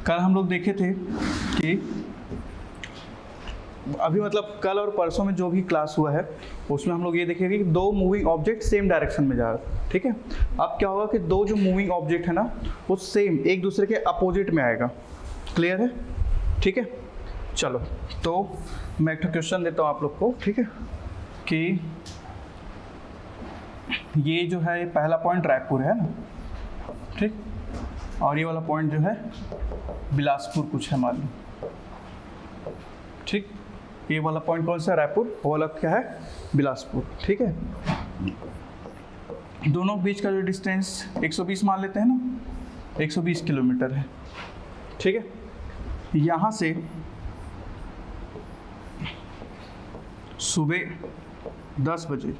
कल हम लोग देखे थे कि अभी मतलब कल और परसों में जो भी क्लास हुआ है उसमें हम लोग ये देखेंगे कि दो मूविंग ऑब्जेक्ट सेम डायरेक्शन में जा रहा है, ठीक है। अब क्या होगा कि दो जो मूविंग ऑब्जेक्ट है ना वो सेम एक दूसरे के अपोजिट में आएगा। क्लियर है? ठीक है, चलो तो मैं एक क्वेश्चन देता हूँ आप लोग को, ठीक है, कि ये जो है पहला पॉइंट रायपुर है ना, ठीक, और ये वाला पॉइंट जो है बिलासपुर कुछ है मान लो, ठीक। ये वाला पॉइंट कौन सा है? रायपुर। वो वाला क्या है? बिलासपुर, ठीक है। दोनों बीच का जो डिस्टेंस 120 मान लेते हैं ना, 120 किलोमीटर है, ठीक है। यहाँ से सुबह 10 बजे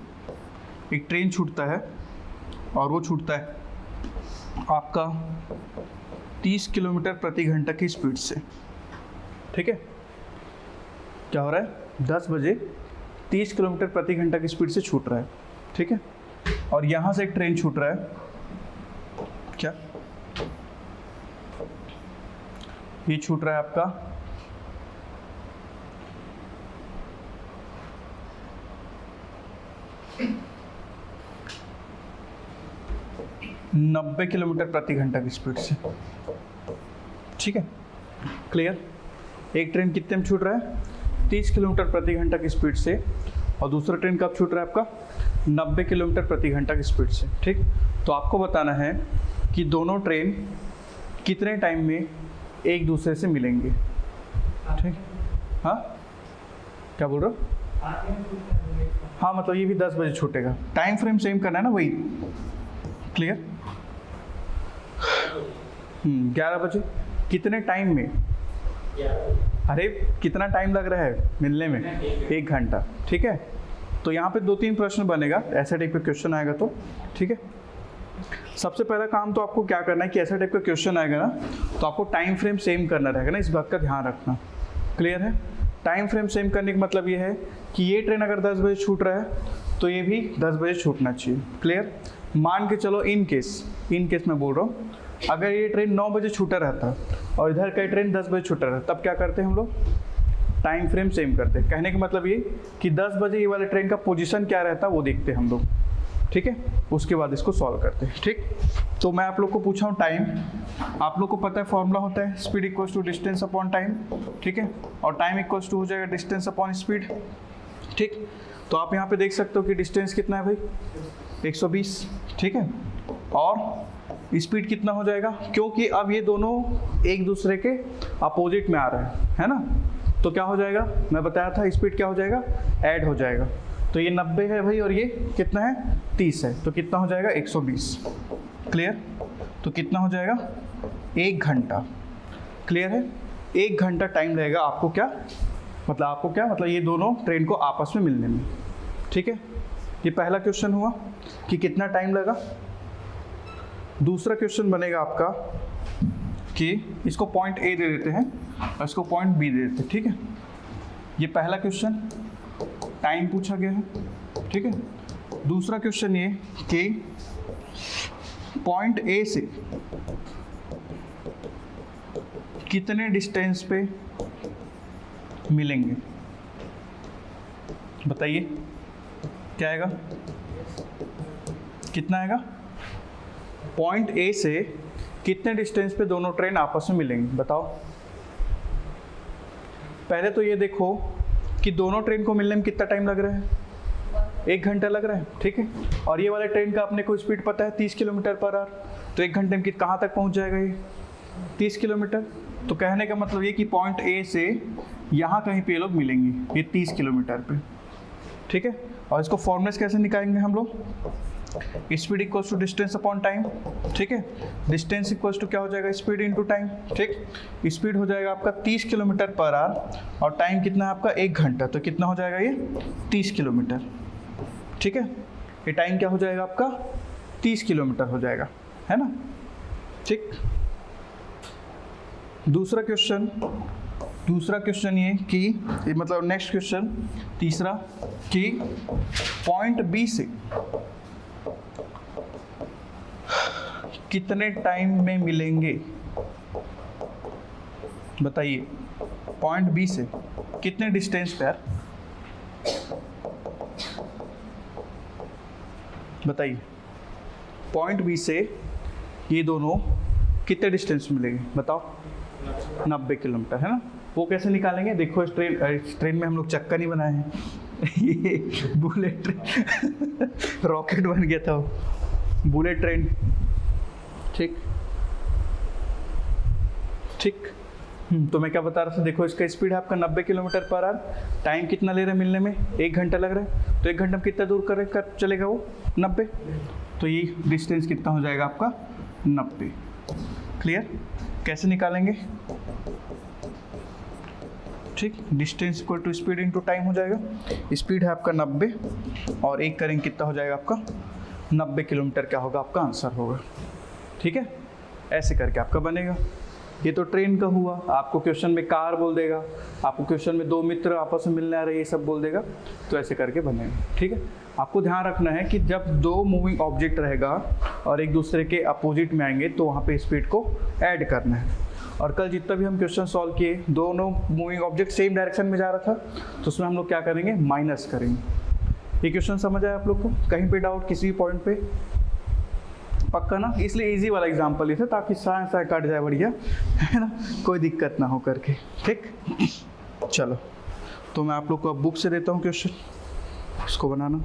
एक ट्रेन छूटता है और वो छूटता है आपका 30 किलोमीटर प्रति घंटा की स्पीड से, ठीक है। क्या हो रहा है? 10 बजे 30 किलोमीटर प्रति घंटा की स्पीड से छूट रहा है, ठीक है। और यहाँ से एक ट्रेन छूट रहा है, क्या ये छूट रहा है आपका 90 किलोमीटर प्रति घंटा की स्पीड से, ठीक है। क्लियर? एक ट्रेन कितने में छूट रहा है? 30 किलोमीटर प्रति घंटा की स्पीड से, और दूसरा ट्रेन कब छूट रहा है आपका? 90 किलोमीटर प्रति घंटा की स्पीड से, ठीक। तो आपको बताना है कि दोनों ट्रेन कितने टाइम में एक दूसरे से मिलेंगे, ठीक। हाँ, क्या बोल रहे हो? हाँ, मतलब ये भी 10 बजे छूटेगा, टाइम फ्रेम सेम करना है ना, वही। क्लियर? 11 बजे कितने टाइम में? अरे कितना टाइम लग रहा है मिलने में? 1 घंटा, ठीक है। तो यहाँ पे 2-3 प्रश्न बनेगा, ऐसे टाइप का क्वेश्चन आएगा तो, ठीक है। सबसे पहला काम तो आपको क्या करना है कि ऐसा टाइप का क्वेश्चन आएगा ना तो आपको टाइम फ्रेम सेम करना रहेगा ना, इस बात का ध्यान रखना। क्लियर है? टाइम फ्रेम सेम करने का मतलब ये है कि ये ट्रेन अगर 10 बजे छूट रहा है तो ये भी 10 बजे छूटना चाहिए। क्लियर? मान के चलो इन केस मैं बोल रहा हूँ, अगर ये ट्रेन 9 बजे छूटा रहता और इधर का ट्रेन 10 बजे छूटा रहता, तब क्या करते हैं हम लोग? टाइम फ्रेम सेम करते हैं। कहने का मतलब ये कि 10 बजे ये वाले ट्रेन का पोजीशन क्या रहता है वो देखते हैं हम लोग, ठीक है। उसके बाद इसको सॉल्व करते हैं, ठीक। तो मैं आप लोग को पूछा हूँ टाइम, आप लोग को पता है फॉर्मूला होता है speed equals to distance upon time, ठीक है। और टाइम इक्वल्स टू हो जाएगा डिस्टेंस अपॉन स्पीड, ठीक। तो आप यहाँ पे देख सकते हो कि डिस्टेंस कितना है भाई? 120, ठीक है। और स्पीड कितना हो जाएगा? क्योंकि अब ये दोनों एक दूसरे के अपोजिट में आ रहे हैं, है ना, तो क्या हो जाएगा? मैं बताया था स्पीड क्या हो जाएगा? ऐड हो जाएगा। तो ये 90 है भाई और ये कितना है? 30 है, तो कितना हो जाएगा? 120। क्लियर? तो कितना हो जाएगा? 1 घंटा। क्लियर है? 1 घंटा टाइम लगेगा आपको क्या मतलब ये दोनों ट्रेन को आपस में मिलने में, ठीक है। ये पहला क्वेश्चन हुआ कि कितना टाइम लगा। दूसरा क्वेश्चन बनेगा आपका कि इसको पॉइंट ए दे देते हैं और इसको पॉइंट बी दे देते हैं, ठीक है। ये पहला क्वेश्चन टाइम पूछा गया है, ठीक है। दूसरा क्वेश्चन ये कि पॉइंट ए से कितने डिस्टेंस पे मिलेंगे, बताइए क्या आएगा? कितना आएगा? पॉइंट ए से कितने डिस्टेंस पे दोनों ट्रेन आपस में मिलेंगे, बताओ। पहले तो ये देखो कि दोनों ट्रेन को मिलने में कितना टाइम लग रहा है? 1 घंटा लग रहा है, ठीक है। और ये वाले ट्रेन का अपने को स्पीड पता है 30 किलोमीटर पर आवर, तो 1 घंटे में कहाँ तक पहुँच जाएगा ये? 30 किलोमीटर। तो कहने का मतलब ये कि पॉइंट ए से यहाँ कहीं पे लोग मिलेंगे, ये 30 किलोमीटर पे, ठीक है। और इसको फॉर्मूले कैसे निकालेंगे हम लोग? Speed equals to distance upon time, ठीक है। डिस्टेंस इक्वल्स टू क्या हो जाएगा? स्पीड इनटू टाइम, ठीक। स्पीड हो जाएगा आपका 30 किलोमीटर पर आवर और टाइम कितना है आपका? 1 घंटा, तो कितना हो जाएगा ये? 30 किलोमीटर, ठीक है। ये टाइम क्या हो जाएगा आपका? 30 किलोमीटर हो जाएगा, है ना, ठीक। दूसरा क्वेश्चन ये कि मतलब नेक्स्ट क्वेश्चन तीसरा कि पॉइंट बी से कितने टाइम में मिलेंगे, बताइए पॉइंट बी से कितने डिस्टेंस पे यार, बताइए पॉइंट बी से ये दोनों कितने डिस्टेंस मिलेंगे बताओ? 90 किलोमीटर है ना। वो कैसे निकालेंगे? देखो इस ट्रेन में हम लोग चक्का नहीं बनाए हैं ये बुलेट ट्रेन रॉकेट बन गया था वो, बुलेट ट्रेन। ठीक ठीक। तो मैं क्या बता रहा था, देखो इसका स्पीड है आपका 90 किलोमीटर पर आवर, टाइम कितना ले रहे हैं मिलने में? 1 घंटा लग रहा है। तो 1 घंटा में कितना दूर कर चलेगा वो? 90। तो ये डिस्टेंस कितना हो जाएगा आपका? 90। क्लियर? कैसे निकालेंगे? ठीक, distance equal to speed into time हो जाएगा। स्पीड है आपका 90 और 1 करेंगे कितना हो जाएगा आपका? 90 किलोमीटर क्या होगा आपका आंसर होगा। ठीक है, ऐसे करके आपका बनेगा। ये तो ट्रेन का हुआ। आपको क्वेश्चन में कार बोल देगा, आपको क्वेश्चन में 2 मित्र आपस में मिलने आ रहे, ये सब बोल देगा, तो ऐसे करके बनेगा। ठीक है, आपको ध्यान रखना है कि जब 2 मूविंग ऑब्जेक्ट रहेगा और एक दूसरे के अपोजिट में आएंगे तो वहाँ पे स्पीड को ऐड करना है। और कल जितना भी हम क्वेश्चन सॉल्व किए, दोनों मूविंग ऑब्जेक्ट सेम डायरेक्शन में जा रहा था, तो उसमें हम लोग क्या करेंगे? माइनस करेंगे। ये क्वेश्चन समझ आया आप लोग को? कहीं पे डाउट किसी भी पॉइंट पे? पक्का ना? इसलिए इजी वाला एग्जांपल ही था ताकि साइंस कट जाए बढ़िया, है ना, कोई दिक्कत ना हो करके। ठीक, चलो तो मैं आप लोग को अब बुक से देता हूँ क्वेश्चन, उसको बनाना।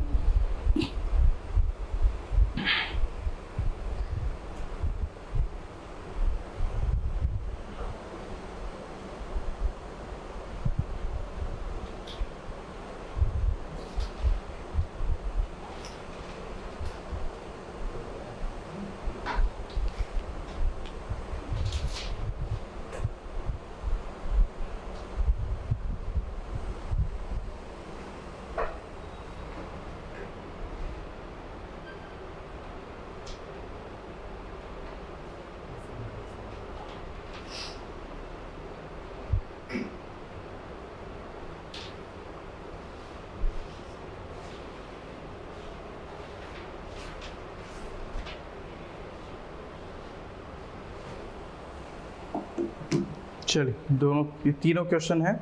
चलिए, दोनों ये तीनों क्वेश्चन हैं,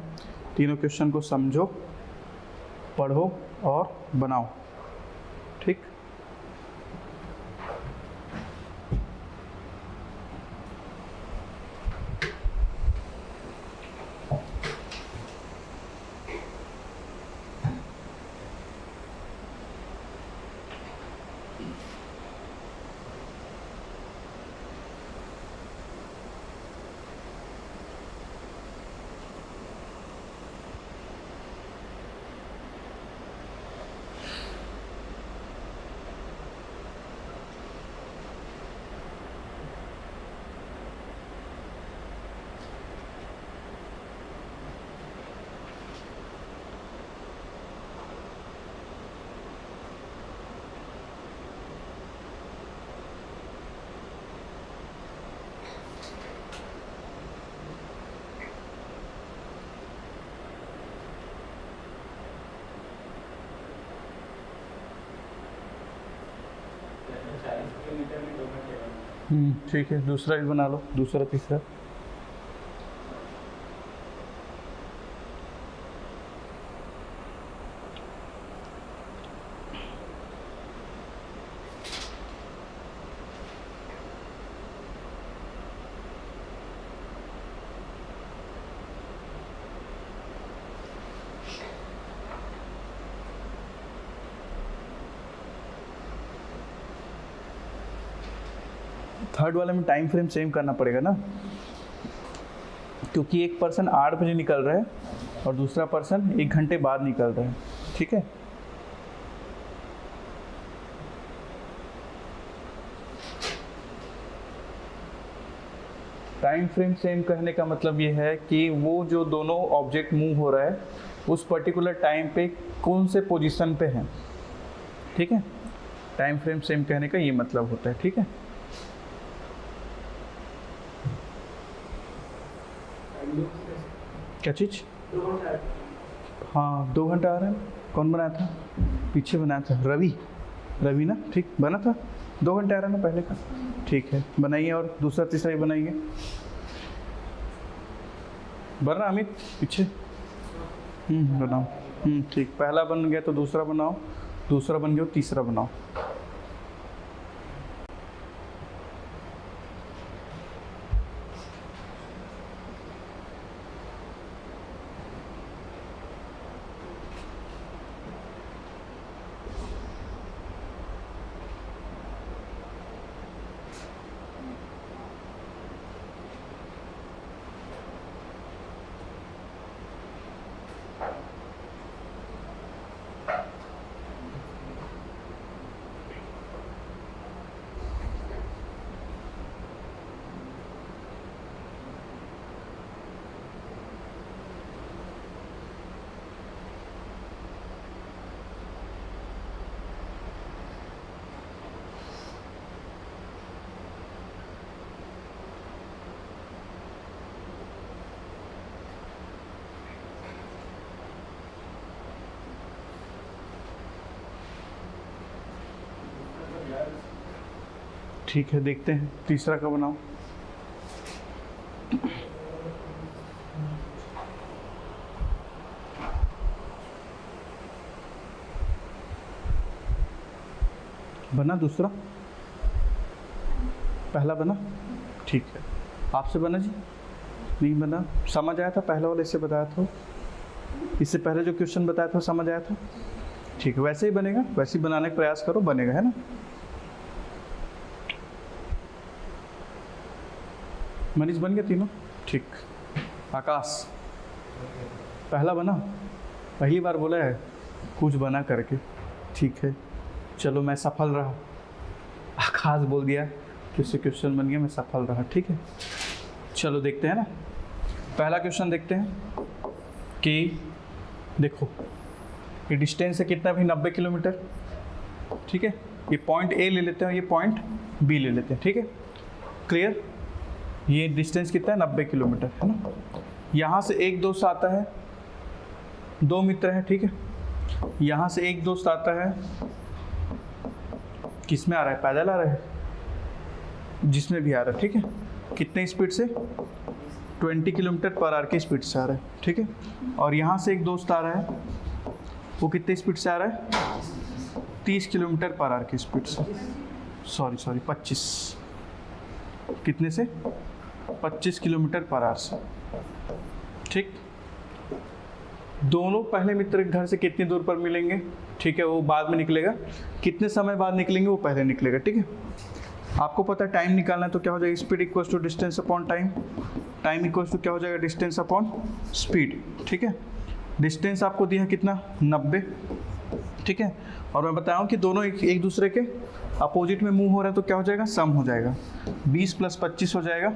तीनों क्वेश्चन को समझो, पढ़ो और बनाओ। ठीक, ठीक है, दूसरा भी बना लो, दूसरा तीसरा। थर्ड वाले में टाइम फ्रेम सेम करना पड़ेगा ना, क्योंकि एक पर्सन 8 बजे निकल रहा है और दूसरा पर्सन 1 घंटे बाद निकल रहा है। ठीक है, टाइम फ्रेम सेम कहने का मतलब ये है कि वो जो दोनों ऑब्जेक्ट मूव हो रहा है उस पर्टिकुलर टाइम पे कौन से पोजीशन पे हैं। ठीक है, टाइम फ्रेम सेम कहने का ये मतलब होता है। ठीक है, क्या चीज़? हाँ, 2 घंटा आ रहा है। कौन बनाया था? पीछे बनाया था रवि ना। ठीक, बना था 2 घंटे आ रहा है ना पहले का। ठीक है, बनाइए और दूसरा तीसरा ही बनाइए। बन रहा अमित पीछे? बनाओ। ठीक, पहला बन गया तो दूसरा बनाओ, दूसरा बन गया तो तीसरा बनाओ। ठीक है, देखते हैं तीसरा का बनाओ। बना दूसरा? पहला बना? ठीक है, आपसे बना जी? नहीं बना? समझ आया था पहला वाला, इससे बताया था, इससे पहले जो क्वेश्चन बताया था समझ आया था? ठीक है, वैसे ही बनेगा, वैसे ही बनाने का प्रयास करो, बनेगा, है ना? मनीष बन गया तीनों? ठीक। आकाश पहला बना? पहली बार बोला है कुछ बना करके। ठीक है, चलो मैं सफल रहा। आकाश बोल दिया कि उससे क्वेश्चन बन गया, मैं सफल रहा। ठीक है, चलो देखते हैं ना, पहला क्वेश्चन देखते हैं कि देखो ये डिस्टेंस है कितना भी, 90 किलोमीटर। ठीक है, ये पॉइंट ए ले लेते हैं, ये पॉइंट बी ले लेते हैं। ठीक है, क्लियर? ये डिस्टेंस कितना है? 90 किलोमीटर, है ना? यहाँ से एक दोस्त आता है, दो मित्र हैं। ठीक है, यहाँ से एक दोस्त आता है, किस में आ रहा है? पैदल आ रहा है, जिसमें भी आ रहा है। ठीक है, कितने स्पीड से? 20 किलोमीटर पर आवर की स्पीड से आ रहा है। ठीक है, और यहाँ से एक दोस्त आ रहा है, वो कितने स्पीड से आ रहा है? 30 किलोमीटर पर आवर की स्पीड से, सॉरी 25, कितने से? 25 किलोमीटर पर आवर से। ठीक, दोनों पहले मित्र के घर से कितनी दूर पर मिलेंगे? ठीक है, वो बाद में निकलेगा, कितने समय बाद निकलेंगे वो पहले निकलेगा। ठीक है, आपको पता है टाइम निकालना है, तो क्या हो जाएगा? Speed equals to distance upon time. Time equals to क्या हो जाएगा? Distance upon speed. ठीक है, डिस्टेंस आपको दिया है कितना? 90। ठीक है, और मैं बताया हूँ कि दोनों एक दूसरे के अपोजिट में मूव हो रहा है, तो क्या हो जाएगा? सम हो जाएगा, 20 + 25 हो जाएगा,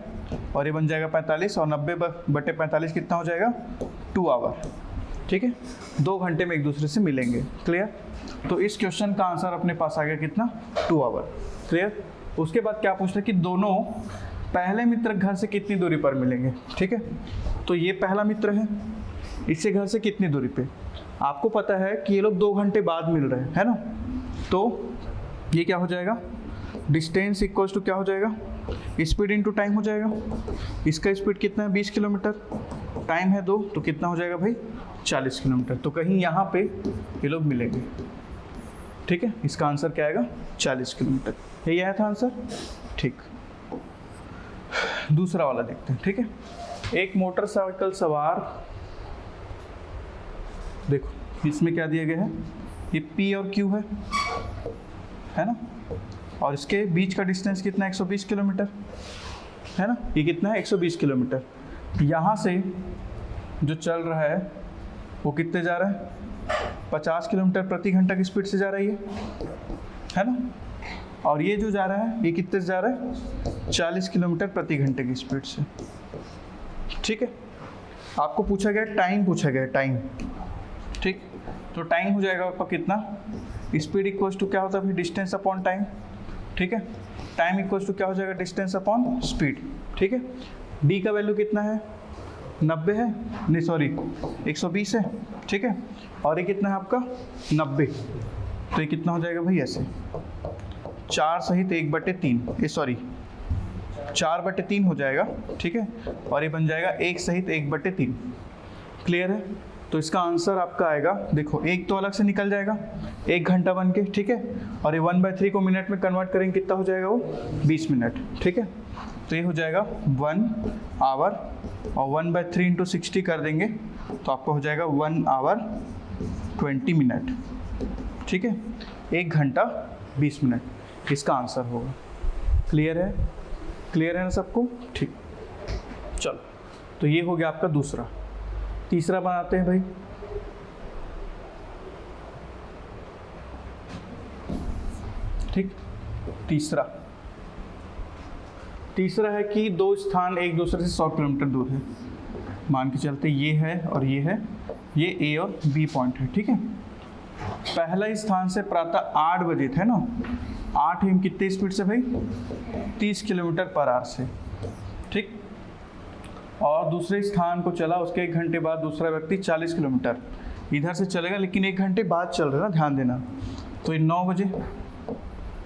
और ये बन जाएगा 45, और 90/45 कितना हो जाएगा? 2 आवर। ठीक है, 2 घंटे में एक दूसरे से मिलेंगे। क्लियर? तो इस क्वेश्चन का आंसर अपने पास आ गया कितना? 2 आवर। क्लियर? उसके बाद क्या पूछ रहे कि दोनों पहले मित्र घर से कितनी दूरी पर मिलेंगे। ठीक है, तो ये पहला मित्र है, इससे घर से कितनी दूरी पे? आपको पता है कि ये लोग 2 घंटे बाद मिल रहे हैं, है ना? तो ये क्या हो जाएगा? डिस्टेंस इक्वल्स टू क्या हो जाएगा? स्पीड इनटू टाइम हो जाएगा। इसका स्पीड कितना है? 20 किलोमीटर, टाइम है 2, तो कितना हो जाएगा भाई? 40 किलोमीटर। तो कहीं यहाँ पे ये लोग मिलेंगे। ठीक है, इसका आंसर क्या आएगा? 40 किलोमीटर। यही आया था आंसर। ठीक, दूसरा वाला देखते हैं। ठीक है, एक मोटरसाइकिल सवार, देखो इसमें क्या दिया गया है? ये P और Q है ना? और इसके बीच का डिस्टेंस कितना है? 120 किलोमीटर, है ना? ये कितना है? 120 किलोमीटर। यहाँ से जो चल रहा है वो कितने जा रहा है? 50 किलोमीटर प्रति घंटा की स्पीड से जा रही है ना? और ये जो जा रहा है ये कितने से जा रहा है? 40 किलोमीटर प्रति घंटे की स्पीड से। ठीक है, आपको पूछा गया टाइम, पूछा गया टाइम। ठीक, तो टाइम हो जाएगा आपका कितना? स्पीड इक्वल्स टू क्या होता है? Distance upon time. ठीक है, टाइम इक्वल्स टू क्या हो जाएगा? Distance upon speed. ठीक है, डी का वैल्यू कितना है? 90 है, नहीं सॉरी 120 है। ठीक है, और ये कितना है आपका? 90। तो ये कितना हो जाएगा भाई? ऐसे 4 सहित 1/3, ये सॉरी 4/3 हो जाएगा, ठीक है, और ये बन जाएगा 1 सहित 1/3। क्लियर है? तो इसका आंसर आपका आएगा, देखो 1 तो अलग से निकल जाएगा 1 घंटा बन के, ठीक है, और ये 1/3 को मिनट में कन्वर्ट करेंगे, कितना हो जाएगा वो 20 मिनट, ठीक है। तो ये हो जाएगा 1 आवर, और 1/3 इंटू 60 कर देंगे तो आपको हो जाएगा 1 आवर 20 मिनट, ठीक है, 1 घंटा 20 मिनट इसका आंसर होगा। क्लियर है? क्लियर है ना सबको? ठीक, चलो, तो ये हो गया आपका दूसरा। तीसरा बनाते हैं भाई। ठीक, तीसरा है कि दो स्थान एक दूसरे से 100 किलोमीटर दूर है। मान के चलते ये है और ये है, ये ए और बी पॉइंट है, ठीक है। पहला स्थान से प्रातः 8 बजे थे ना, 8 एम कितने स्पीड से भाई? 30 किलोमीटर पर आवर से, ठीक। और दूसरे स्थान को चला, उसके 1 घंटे बाद दूसरा व्यक्ति 40 किलोमीटर इधर से चलेगा, लेकिन 1 घंटे बाद चल रहा है ना, ध्यान देना। तो ये 9 बजे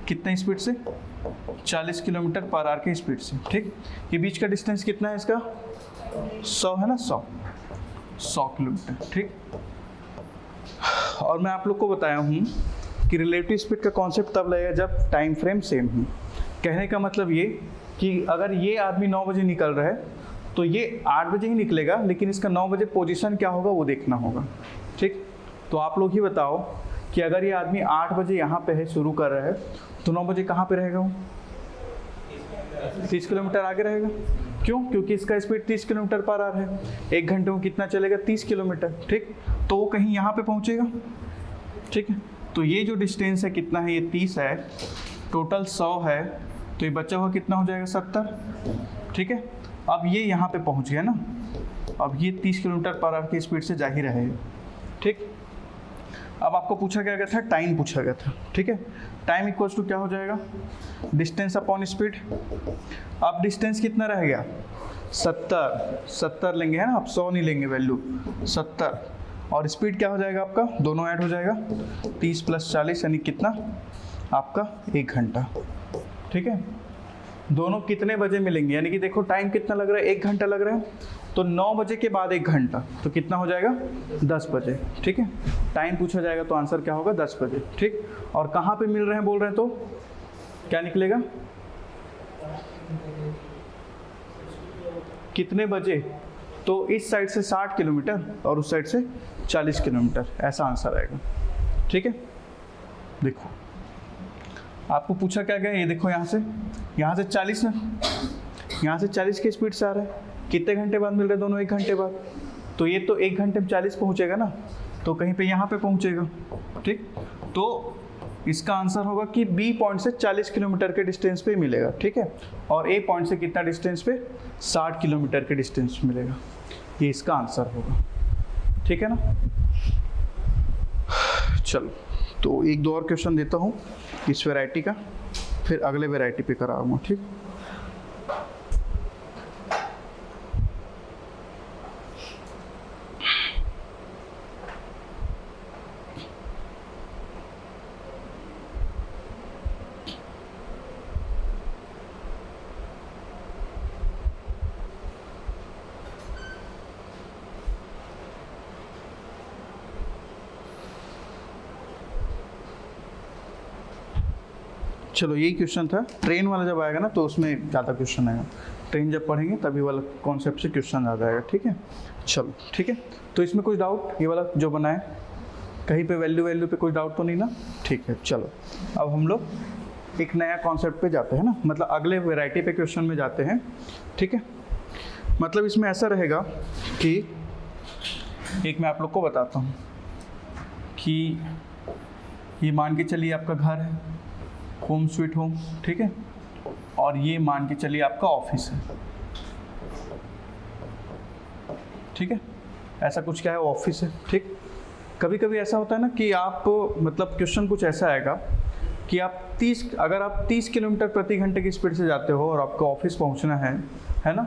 कितने स्पीड से? 40 किलोमीटर पर आवर के स्पीड से, ठीक। ये बीच का डिस्टेंस कितना है इसका? 100 है ना, 100 किलोमीटर, ठीक। और मैं आप लोग को बताया हूँ कि रिलेटिव स्पीड का कॉन्सेप्ट तब लगेगा जब टाइम फ्रेम सेम हो। कहने का मतलब ये कि अगर ये आदमी 9 बजे निकल रहा है तो ये 8 बजे ही निकलेगा, लेकिन इसका 9 बजे पोजीशन क्या होगा वो देखना होगा, ठीक। तो आप लोग ही बताओ कि अगर ये आदमी 8 बजे यहाँ पे है, शुरू कर रहा है, तो 9 बजे कहाँ पे रहेगा वो? 30 किलोमीटर आगे रहेगा। क्यों? क्योंकि इसका स्पीड 30 किलोमीटर पर आवर है। 1 घंटे में कितना चलेगा? 30 किलोमीटर, ठीक। तो वो कहीं यहाँ पे पहुँचेगा, ठीक है। तो ये जो डिस्टेंस है कितना है? ये 30 है, टोटल 100 है, तो ये बचा हुआ कितना हो जाएगा? 70, ठीक है। अब ये यहाँ पे पहुँच गया ना, अब ये 30 किलोमीटर पर आवर की स्पीड से जा ही रहे, ठीक। अब आपको पूछा क्या गया था? टाइम पूछा गया था, ठीक है। टाइम इक्वल्स टू क्या हो जाएगा? Distance upon speed. अब डिस्टेंस कितना रह गया? 70 लेंगे, है ना, आप 100 नहीं लेंगे, वैल्यू 70। और स्पीड क्या हो जाएगा आपका? दोनों ऐड हो जाएगा, 30 + 40 यानी कितना आपका? 1 घंटा, ठीक है। दोनों कितने बजे मिलेंगे? यानी कि देखो टाइम कितना लग रहा है? 1 घंटा लग रहा है, तो 9 बजे के बाद 1 घंटा, तो कितना हो जाएगा? 10 बजे, ठीक है। टाइम पूछा जाएगा तो आंसर क्या होगा? 10 बजे, ठीक। और कहाँ पे मिल रहे हैं बोल रहे हैं तो क्या निकलेगा? कितने बजे? तो इस साइड से 60 किलोमीटर और उस साइड से 40 किलोमीटर, ऐसा आंसर आएगा, ठीक है। देखो आपको पूछा क्या गया? ये देखो यहाँ से 40 ना, यहाँ से 40 की स्पीड से आ रहा है, कितने घंटे बाद मिल रहे हैं दोनों? 1 घंटे बाद। तो ये तो 1 घंटे में 40 पहुँचेगा ना, तो कहीं पे यहाँ पे पहुँचेगा, ठीक। तो इसका आंसर होगा कि बी पॉइंट से 40 किलोमीटर के डिस्टेंस पे मिलेगा, ठीक है। और ए पॉइंट से कितना डिस्टेंस पे? 60 किलोमीटर के डिस्टेंस पे मिलेगा। ये इसका आंसर होगा, ठीक है ना। चलो, तो 1-2 और क्वेश्चन देता हूँ इस वैरायटी का, फिर अगले वैरायटी पे कराऊंगा, ठीक। चलो यही क्वेश्चन था। ट्रेन वाला जब आएगा ना तो उसमें ज़्यादा क्वेश्चन आएगा, ट्रेन जब पढ़ेंगे तभी वाला कॉन्सेप्ट से क्वेश्चन आ जाएगा, ठीक है। चलो ठीक है, तो इसमें कुछ डाउट? ये वाला जो बनाए कहीं पे वैल्यू पे कोई डाउट तो नहीं ना? ठीक है। चलो अब हम लोग एक नया कॉन्सेप्ट पे जाते हैं ना, मतलब अगले वैरायटी पे क्वेश्चन में जाते हैं, ठीक है। मतलब इसमें ऐसा रहेगा कि एक मैं आप लोग को बताता हूँ कि ये मान के चलिए आपका घर है, होम स्वीट होम, ठीक है। और ये मान के चलिए आपका ऑफिस है, ठीक है। ऐसा कुछ क्या है? ऑफिस है, ठीक। कभी कभी ऐसा होता है ना कि आप मतलब क्वेश्चन कुछ ऐसा आएगा कि आप अगर आप 30 किलोमीटर प्रति घंटे की स्पीड से जाते हो और आपको ऑफिस पहुंचना है ना,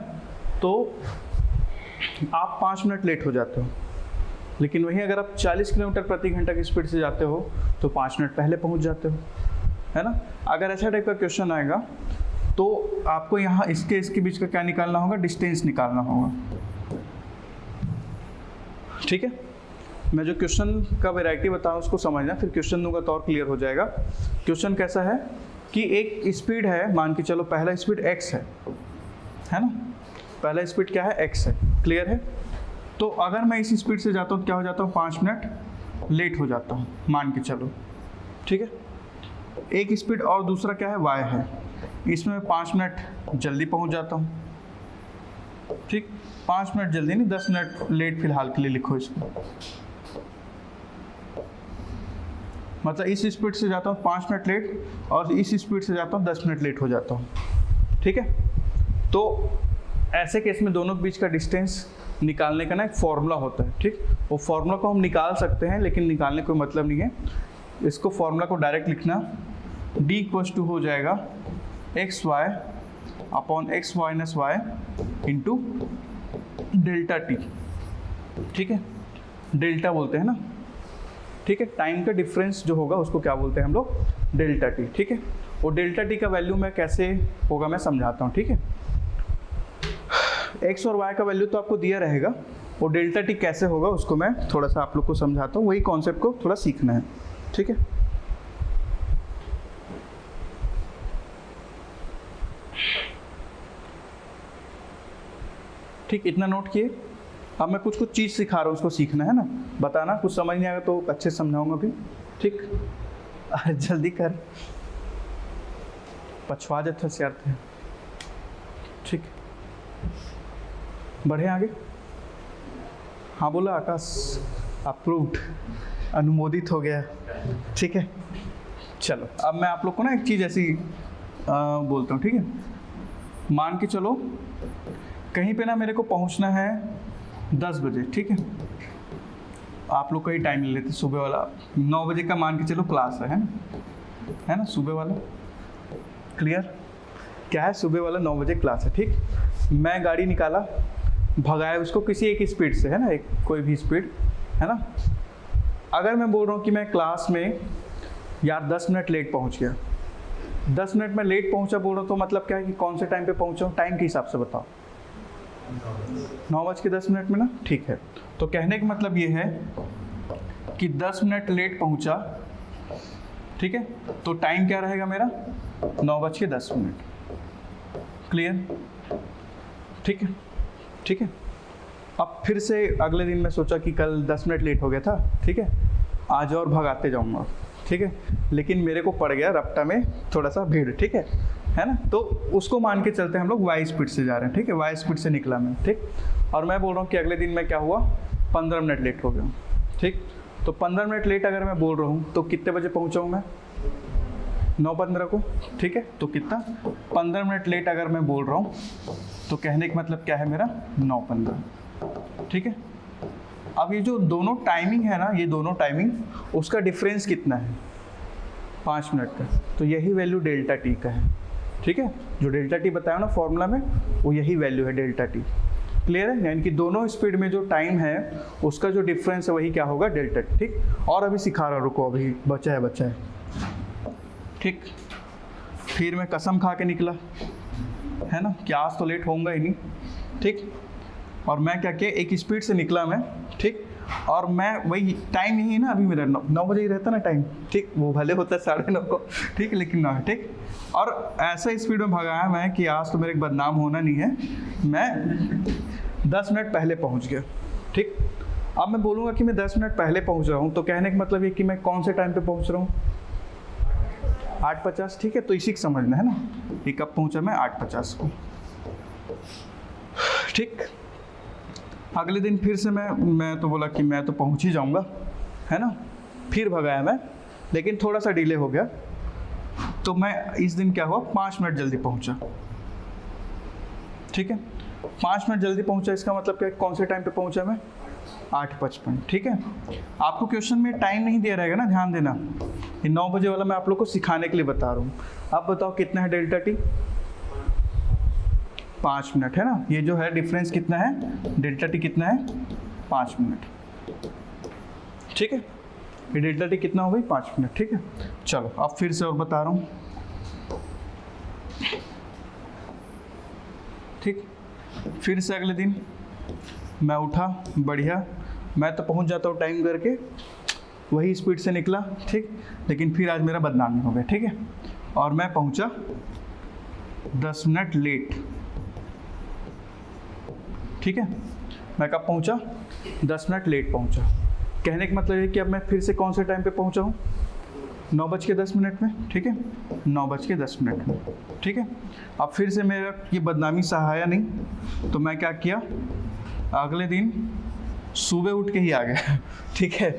तो आप 5 मिनट लेट हो जाते हो। लेकिन वहीं अगर आप 40 किलोमीटर प्रति घंटा की स्पीड से जाते हो तो 5 मिनट पहले पहुंच जाते हो, है ना। अगर ऐसा टाइप का क्वेश्चन आएगा तो आपको यहाँ इसके बीच का क्या निकालना होगा, डिस्टेंस निकालना होगा। ठीक है, मैं जो क्वेश्चन का वैरायटी बता रहा हूँ उसको समझना, फिर क्वेश्चन दूंगा तो और क्लियर हो जाएगा। क्वेश्चन कैसा है कि एक स्पीड है, मान के चलो पहला स्पीड x है ना, पहला स्पीड क्या है, x है, क्लियर है। तो अगर मैं इस स्पीड से जाता हूँ तो क्या हो जाता हूँ, 5 मिनट लेट हो जाता हूँ, मान के चलो। ठीक है, एक स्पीड और दूसरा क्या है, y है, इसमें मैं 5 मिनट जल्दी पहुँच जाता हूँ। ठीक, 5 मिनट जल्दी नहीं, 10 मिनट लेट फिलहाल के लिए लिखो इसको। मतलब इस स्पीड से जाता हूँ 5 मिनट लेट, और इस स्पीड से जाता हूँ 10 मिनट लेट हो जाता हूँ। ठीक है, तो ऐसे केस में दोनों के बीच का डिस्टेंस निकालने का ना एक फॉर्मूला होता है। ठीक, वो फॉर्मूला को हम निकाल सकते हैं, लेकिन निकालने कोई मतलब नहीं है। इसको फॉर्मूला को डायरेक्ट लिखना, d इक्वल्स टू हो जाएगा x y upon x minus y into delta t. ठीक है, डेल्टा बोलते हैं ना। ठीक है, टाइम का डिफरेंस जो होगा उसको क्या बोलते हैं हम लोग, डेल्टा टी। ठीक है, वो डेल्टा टी का वैल्यू मैं कैसे होगा मैं समझाता हूँ। ठीक है, एक्स और वाई का वैल्यू तो आपको दिया रहेगा, वो डेल्टा टी कैसे होगा उसको मैं थोड़ा सा आप लोग को समझाता हूँ, वही कॉन्सेप्ट को थोड़ा सीखना है। ठीक है, ठीक, इतना नोट किए। अब मैं कुछ चीज़ सिखा रहा हूँ, उसको सीखना है ना, बताना, कुछ समझ नहीं आएगा तो अच्छे से समझाऊंगा भी। ठीक, जल्दी कर, पछवा जाता से अर्थ है। ठीक, बढ़े आगे। हाँ बोला आकाश, अप्रूव्ड, अनुमोदित हो गया। ठीक है, चलो अब मैं आप लोग को ना एक चीज़ ऐसी बोलता हूँ। ठीक है, मान के चलो कहीं पे ना मेरे को पहुँचना है 10 बजे। ठीक है, आप लोग का ही टाइम ले लेते, सुबह वाला 9 बजे का मान के चलो क्लास है ना, सुबह वाला, क्लियर, क्या है, सुबह वाला 9 बजे क्लास है। ठीक, मैं गाड़ी निकाला, भगाया उसको किसी एक स्पीड से, है ना, एक कोई भी स्पीड, है ना। अगर मैं बोल रहा हूँ कि मैं क्लास में यार 10 मिनट लेट पहुँच गया, 10 मिनट में लेट पहुँचा बोल रहा हूँ, तो मतलब क्या है कि कौन से टाइम पे पहुँचा हूँ, टाइम के हिसाब से बताओ, 9:10 में ना। ठीक है, तो कहने का मतलब ये है कि 10 मिनट लेट पहुंचा। ठीक है, तो टाइम क्या रहेगा मेरा, 9:10। क्लियर, ठीक है। ठीक है, अब फिर से अगले दिन मैं सोचा कि कल 10 मिनट लेट हो गया था, ठीक है, आज और भगाते जाऊंगा। ठीक है, लेकिन मेरे को पड़ गया रफ्ता में थोड़ा सा भीड़। ठीक है ना, तो उसको मान के चलते हैं हम लोग वाई स्पीड से जा रहे हैं। ठीक है, वाई स्पीड से निकला मैं। ठीक, और मैं बोल रहा हूँ कि अगले दिन में क्या हुआ, 15 मिनट लेट हो गया। ठीक, तो 15 मिनट लेट अगर मैं बोल रहा हूँ तो कितने बजे पहुँचा हूँ मैं, 9:15 को। ठीक है, तो कितना, 15 मिनट लेट अगर मैं बोल रहा हूँ तो कहने का मतलब क्या है मेरा, 9:15। ठीक है, अब ये जो दोनों टाइमिंग है ना, ये दोनों टाइमिंग, उसका डिफरेंस कितना है, 5 मिनट का, तो यही वैल्यू डेल्टा टी का है। ठीक है, जो डेल्टा टी बताया ना फॉर्मूला में, वो यही वैल्यू है डेल्टा टी। क्लियर है, यानी कि दोनों स्पीड में जो टाइम है उसका जो डिफरेंस है वही क्या होगा, डेल्टा टी। ठीक, और अभी सिखा रहा, रुको, अभी बचा है। ठीक, फिर मैं कसम खा के निकला, है ना, कि आज तो लेट होऊंगा ही नहीं। ठीक, और मैं क्या किया, एक स्पीड से निकला मैं। ठीक, और मैं वही टाइम यही है ना, अभी मेरा 9 बजे ही रहता ना टाइम। ठीक, वो भले होता है 9:30 को, ठीक, लेकिन 9 है। ठीक, और ऐसा स्पीड में भगाया मैं कि आज तो मेरे बदनाम होना नहीं है, मैं 10 मिनट पहले पहुंच गया। ठीक, अब मैं बोलूँगा कि मैं 10 मिनट पहले पहुंच रहा हूँ, तो कहने का मतलब ये कि मैं कौन से टाइम पे पहुंच रहा हूँ, 8:50। ठीक है, तो इसी को समझना है ना, ये कब पहुंचा मैं, 8:50 को। ठीक, अगले दिन फिर से मैं तो बोला कि मैं तो पहुंच ही जाऊंगा, है ना, फिर भगाया मैं, लेकिन थोड़ा सा डिले हो गया, तो मैं इस दिन क्या हुआ, 5 मिनट जल्दी पहुंचा। ठीक है, 5 मिनट जल्दी पहुंचा, इसका मतलब क्या, कौन से टाइम पे पहुंचा मैं, 8:55। ठीक है, आपको क्वेश्चन में टाइम नहीं दिया रहेगा ना, ध्यान देना, ये 9 बजे वाला मैं आप लोग को सिखाने के लिए बता रहा हूँ। अब बताओ कितना है डेल्टा टी, 5 मिनट, है ना, ये जो है डिफरेंस कितना है, डेल्टा टी कितना है, 5 मिनट। ठीक है, ये डेल्टा टी कितना हो गई, 5 मिनट। ठीक है, चलो अब फिर से और बता रहा हूँ। ठीक। फिर से अगले दिन मैं उठा, बढ़िया, मैं तो पहुंच जाता हूँ टाइम करके, वही स्पीड से निकला, ठीक। लेकिन फिर आज मेरा बदनामी हो गया, ठीक है, और मैं पहुंचा 10 मिनट लेट, ठीक है। मैं कब पहुंचा? 10 मिनट लेट पहुंचा। कहने का मतलब है कि अब मैं फिर से कौन से टाइम पे पहुंचा हूँ? 9:10 में, ठीक है, 9:10 में, ठीक है। अब फिर से मेरा ये बदनामी सहाया नहीं, तो मैं क्या किया, अगले दिन सुबह उठ के ही आ गया, ठीक है,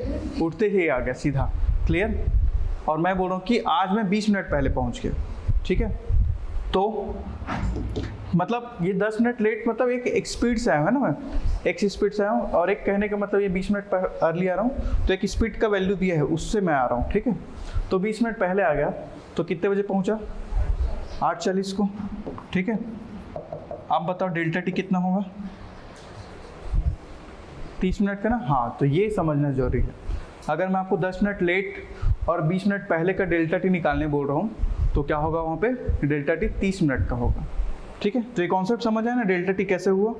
उठते ही आ गया सीधा, क्लियर। और मैं बोल रहा हूँ कि आज मैं 20 मिनट पहले पहुँच गया, ठीक है। तो मतलब ये 10 मिनट लेट, मतलब एक स्पीड से आया हूँ, है ना, मैं एक स्पीड से आया हूँ, और एक कहने का मतलब ये 20 मिनट अर्ली आ रहा हूँ, तो एक स्पीड का वैल्यू दिया है, उससे मैं आ रहा हूँ, ठीक है। तो 20 मिनट पहले आ गया, तो कितने बजे पहुँचा? 8:40 को, ठीक है। आप बताओ डेल्टा टी कितना होगा? 30 मिनट का ना। हाँ, तो ये समझना जरूरी है। अगर मैं आपको 10 मिनट लेट और 20 मिनट पहले का डेल्टा टी निकालने बोल रहा हूँ, तो क्या होगा वहाँ पे? डेल्टा टी 30 मिनट का होगा, ठीक है। तो ये कॉन्सेप्ट समझ आया ना, डेल्टा टी कैसे हुआ?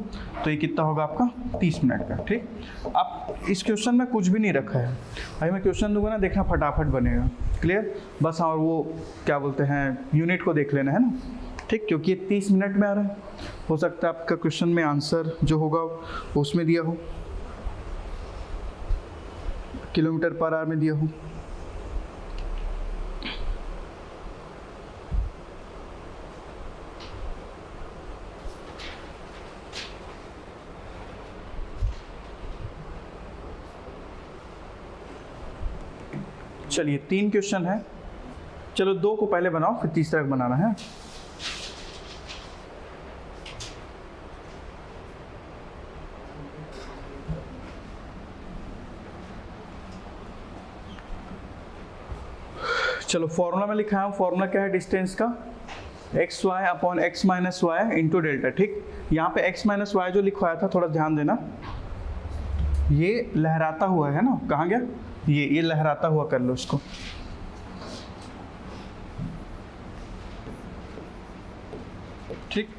तो ये कितना होगा आपका? 30 मिनट का, ठीक। अब इस क्वेश्चन में कुछ भी नहीं रखा है, भाई मैं क्वेश्चन दूंगा ना, देखना फटाफट बनेगा, क्लियर। बस और वो क्या बोलते हैं, यूनिट को देख लेना है ना, ठीक, क्योंकि ये 30 मिनट में आ रहा है। हो सकता है आपका क्वेश्चन में आंसर जो होगा उसमें दिया हो, किलोमीटर पर आवर में दिया हो। चलिए 3 क्वेश्चन है, चलो 2 को पहले बनाओ, फिर तीसरा बनाना है। चलो फॉर्मूला में लिखा है, फॉर्मूला क्या है डिस्टेंस का? X y upon x minus y into delta, ठीक। यहाँ पे एक्स माइनस वाई जो लिखवाया था, थोड़ा ध्यान देना, ये लहराता हुआ है ना, कहाँ गया? ये लहराता हुआ कर लो इसको, ठीक।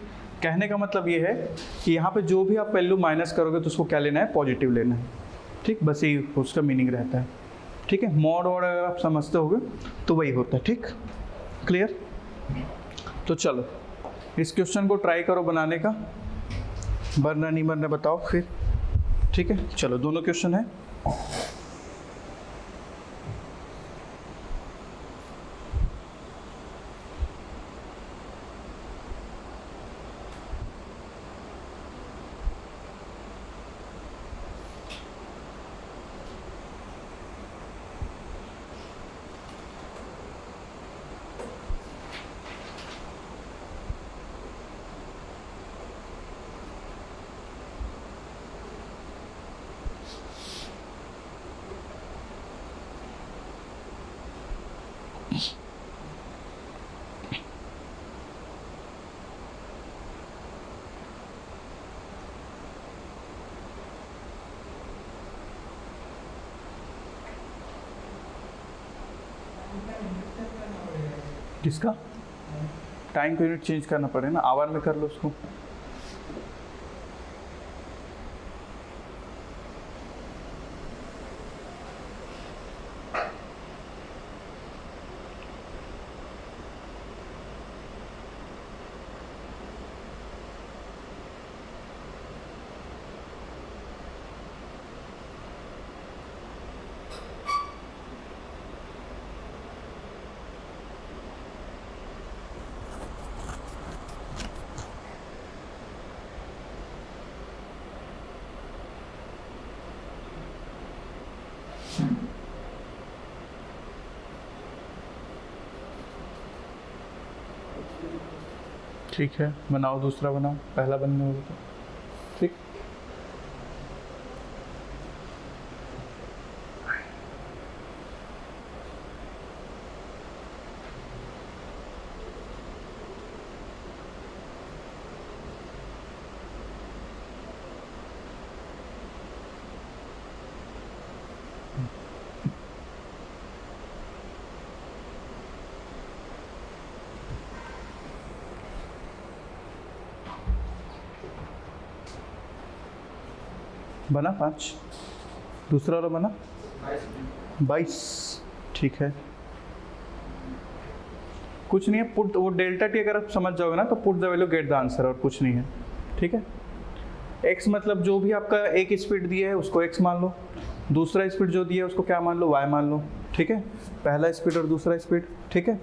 कहने का मतलब ये है कि यहाँ पे जो भी आप वैल्यू माइनस करोगे तो उसको क्या लेना है? पॉजिटिव लेना है, ठीक। बस यही उसका मीनिंग रहता है, ठीक है। मॉड और अगर आप समझते होगे तो वही होता है, ठीक, क्लियर। तो चलो इस क्वेश्चन को ट्राई करो बनाने का, बनना नहीं बनना बताओ फिर, ठीक है। चलो दोनों क्वेश्चन है। किसका? टाइम का यूनिट चेंज करना पड़े ना, आवर में कर लो उसको। ठीक है, बनाओ, दूसरा बनाओ, पहला बनने होगा तो ठीक। बना 5, दूसरा वाला बना 22, ठीक है। कुछ नहीं है, पुट वो डेल्टा टी अगर आप समझ जाओगे ना तो put the value get the answer, और कुछ नहीं है, ठीक है। x मतलब जो भी आपका एक स्पीड दिया है उसको x मान लो, दूसरा स्पीड जो दिया है उसको क्या मान लो, y मान लो, ठीक है। पहला स्पीड और दूसरा स्पीड, ठीक है।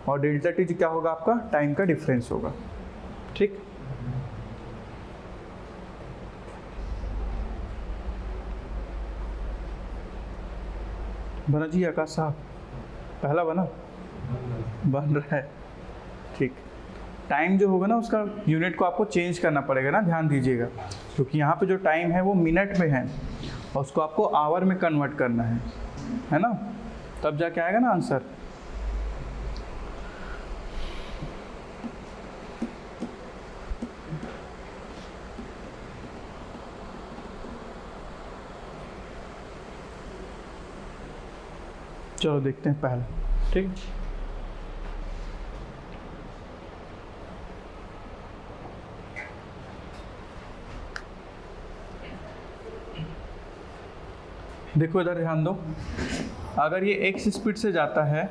और डेल्टा टी क्या होगा आपका, टाइम का डिफरेंस होगा, ठीक। बना जी आकाश साहब, पहला बना, बन रहा है, ठीक। टाइम जो होगा ना उसका यूनिट को आपको चेंज करना पड़ेगा ना, ध्यान दीजिएगा, क्योंकि यहाँ पे जो टाइम है वो मिनट में है और उसको आपको आवर में कन्वर्ट करना है ना, तब जाके आएगा ना आंसर। चलो देखते हैं पहला, ठीक। देखो इधर ध्यान दो, अगर ये x स्पीड से जाता है,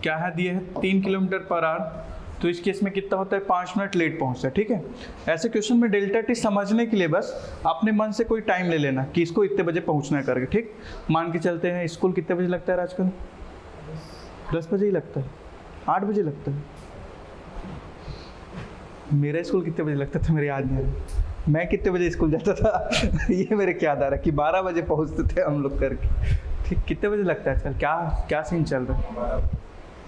क्या है दिए है 3 किलोमीटर पर आवर, तो इस केस में कितना होता है 5 मिनट लेट पहुंचता है, ठीक है। ऐसे क्वेश्चन में डेल्टा टी समझने के लिए बस अपने मन से कोई टाइम ले लेना कि इसको इतने बजे पहुंचना है करके, ठीक। मान के चलते हैं स्कूल कितने बजे लगता है आजकल, 10 बजे ही लगता है, 8 बजे लगता है। मेरा स्कूल कितने बजे लगता था मेरे याद नहीं आ रहा, मैं कितने बजे स्कूल जाता था ये मेरे क्या याद आ रहा कि 12 बजे पहुंचते थे हम लोग करके, ठीक। कितने बजे लगता है आजकल, क्या सीन चल रहा है,